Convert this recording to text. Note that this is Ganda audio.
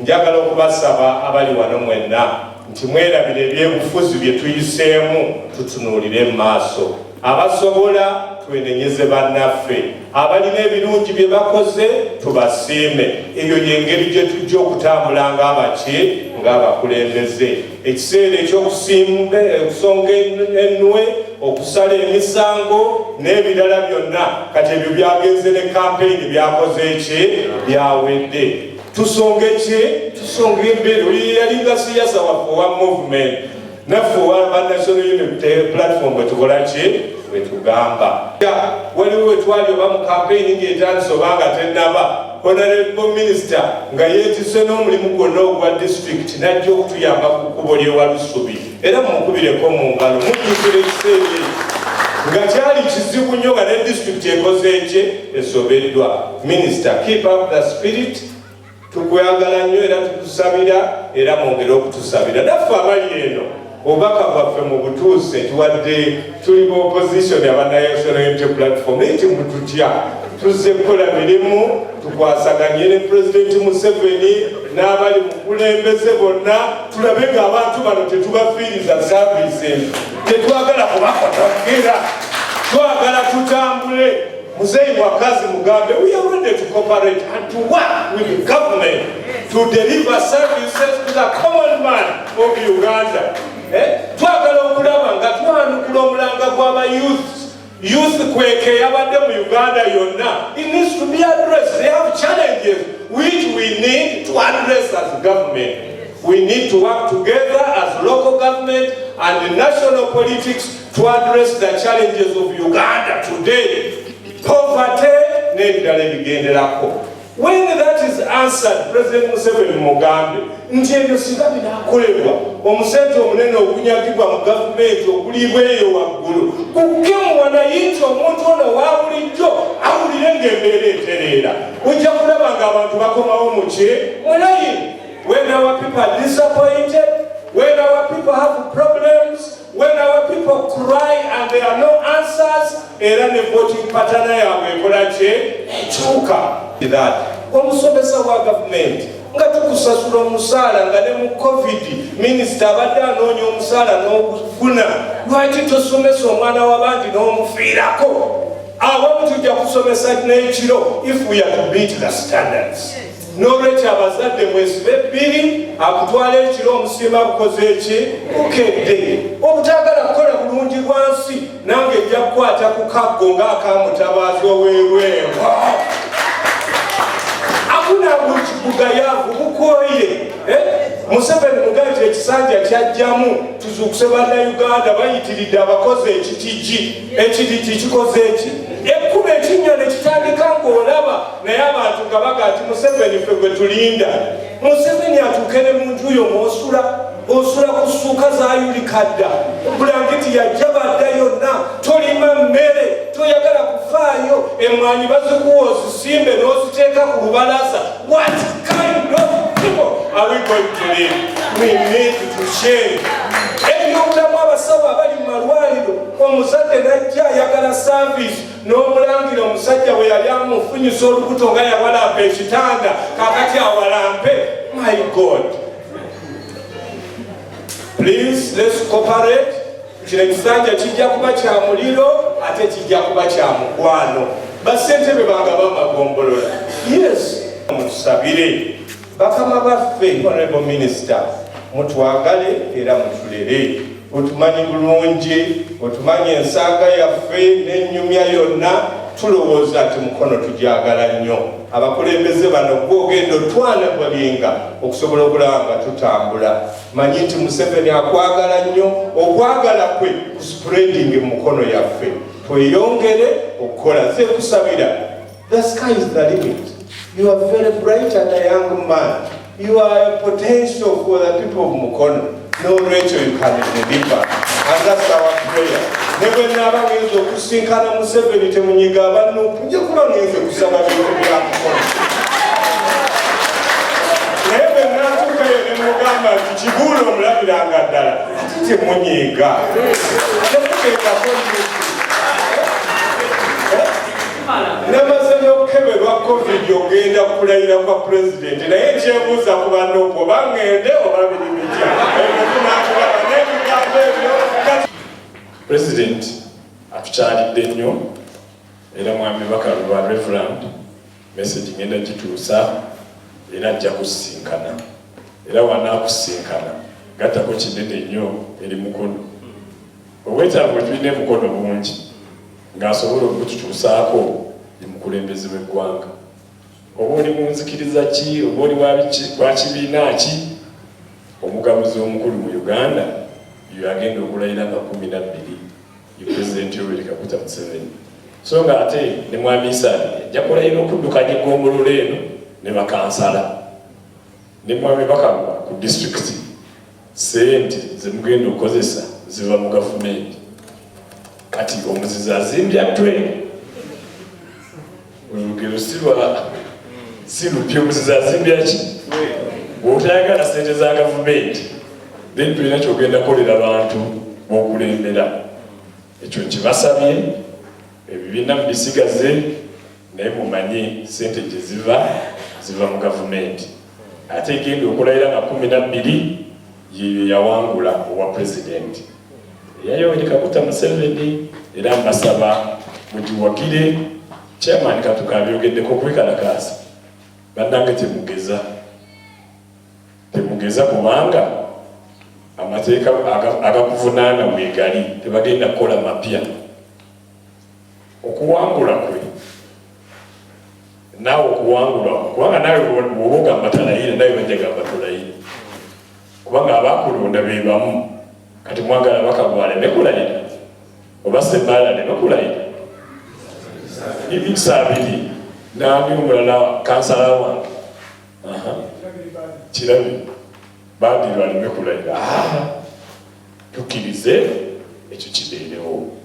njagala okubasaba abali wano mwenna nti mwerabire ebyebufuzi bye tuyiseemu tutunuulire mu maaso abasobola twenenyeze bannaffe abalina ebirungi bye bakoze tubasiime eyo y'engeri gye tujja okutambula ng'abakulembeze ekiseera ekyokusonga ennwe okusala emisango n'ebirala byonna kati ebyo byagenze ne kampeyini byakoze ki byawedde tusonga embeera yalinga siyasa waffe owa movement naffe owa national unity platform bwetukola ki bwetugamba waliwo wetwali oba mu kampeyini ng'etandise obanga tennaba honorable minister nga yeetise n'omulimu gwonna ogwa district najja okutuyamba ku kkubo ly'ewalusubi era mukubireko mu ngalo mujjukire ekiseera nga kyali kizibu nnyo nga ne district ekoze ki esobeddwa. Minister, keep up the spirit, tukwagala nnyo era tukusabira era mwongere okutusabira naffe abali eno obubaka bwaffe mu butuuse tuwadde tuli mu opposition aba National Unity Platform naye timututya tuzze kukola mirimu tukwasaganye ne President Museveni n'abali mu kulembeze bonna tulabe ng'abantu bano tetubafiiriza services tetwagala kubakotokera twagala tutambule. Mzee wakazi Mugabe, we are ready to cooperate and to work with the government to deliver services to the common man of Uganda. Twagala okulaba nga twanukula omulanga gw'aba youth kweke yabadde mu Uganda yonna. It needs to be addressed. They have challenges which we need to address as government. We need to work together as local government and the national politics to address the challenges of Uganda today. Poverty n'ebirala ebigenderako. When that is answered, President Museveni Mugambe nti ebyo singa binakolebwa omusente omunene okunyagibwa mu gavumenti okulibwa eyo waggulu kukemuwa naye nti omuntu ono wa bulijjo awulire ng'embeera etereera ojja kulaba ng'abantu bakomawo mu ki mulayini. When our people are disappointed, when our people have problems, when our people cry and there are no answers, era ne voting pattern yaabwe ekola ki ekyuka. That omusomesa wa government nga tukusasula omusaala nga ne mu covid minisita abadde anoonya omusaala n'ogufuna lwaki tosomesa omwana w'abandi n'omufiirako? Awamu tujja kusomesa n'ekiro if we are to beat the standards. N'olwekyo abazadde mwesibe ebbiri akutwala ekiro omusiima bukoze eki bukedde obutagala kukola bulungi bwansi nange ejja kukwata ku kaggo ng'akamutabaazi ow'erwengo akuna bugayaavu bukoye. Museveni Mugabe ekisanja kyajjamu tuzuukuse bannayuganda bayitiridde abakozi ekitigi ekiriti kikoze eki ekkuba ekinnya ne kitandika ng'olaba naye abantu nga baga nti Museveni ffe gwe tulinda. Museveni atuuke ne mu nju yo osula ku ssuuka zayulika dda bulangiti yajja badda yonna tolima mmere toyagala kufaayo emmwanyi bazikuwa ozisimbe n'oziteeka ku lubalaza. What kind of people are we going to live? We need to change. Ebyobulamu abasawo abali mu malwaliro omuzadde najja ayagala service n'omulangira omusajja bwe yali amufunyisa olubuto nga yawalampa ekitanda kakati awalampe. My God, please let's cooperate. Kino ekisanja kijja kuba kya muliro ate kijja kuba kya mukwano. Bassentebe bange bamagombolola. Yes, mutusabire bakama baffe. Honorable Minister, mutwagale era mutulere otumanyi bulungi otumanyi ensaaga yaffe n'ennyumya yonna tulowooza ati mukono tujagala nnyo. Abakulembeze bano gwogenda otwana balinga okusobola okulaba nga tutambula. Manyi nti Museveni akwagala nnyo okwagala kwe kuspreading mu mukono yaffe. Tweyongere okukola. Nze kusabira the sky is the limit. You are very bright and a young man. You are a potential for the people of Mukono. N'olwekyo you can deliver. And that's our prayer. Never naba ngenze okusinkana Museveni temunyiga abanupu nje kuba ngenze kusaba bintu bya Mukono. Naye bwe natuukayo ne mugamba nti Kibuulo omulabiranga ddala ati temunyiga. Namaze n'okukeberwa covid ogenda kulayira kwa president naye kyebuuza ku banno oba ngende oba biri bitya ebyotunatulaba n'ebigambo ebyo president atukyalidde nnyo era mwami bakalwa reverend message ngenda gituusa era ajja kusisinkana era wanaakusisinkana gattako kinene nnyo eri mukono obwetaavu tulina mukono bungi ng'asobola okututuusaako ye mukulembeze w'eggwanga oba oli mu nzikiriza ki oba oli wa kibiina ki omugabuzi omukulu mu Uganda yagenda okulayira nga 12 ye pulezidenti Yoweri Kaguta Museveni so nga ate ne mwami Issa ajja kulayira okuddukanya eggombolola eno ne bakansala ne mwami Bakalwa ku disitulikiti sente ze mugenda okukozesa ziva mu gavumenti kati omuzizi azimbye atwe olugero si lupya omuzizi azimbye ki bw'otayagala sente za gavumenti then tulina kyogenda kolera abantu b'okulembera ekyo kibasabye ebibiina bisigaze naye mumanye sente gye ziva mu gavumenti ate egenda okulayira nga 12 ye yawangula owa pulezidenti eya Yoweri Kaguta Museveni era mbasaba mugiwagire chairman Katuka abyogeddeko okwekalakaasa bannange temugeza kubanga amateeka agakuvunaana wegali tebagenda kukola mapya okuwangula kwe naawe okuwangula kubanga nawe bw'oba ogamba talayire nawe bajja gamba tolayire kubanga abakulonda be bamu kati mwagala Bakalwa aleme kulayira oba Ssembaala aleme kulayira ebisa abiri n'ani omulala kansala wange Kirabi Badru aleme kulayira tukkirize ekyo kibeerewo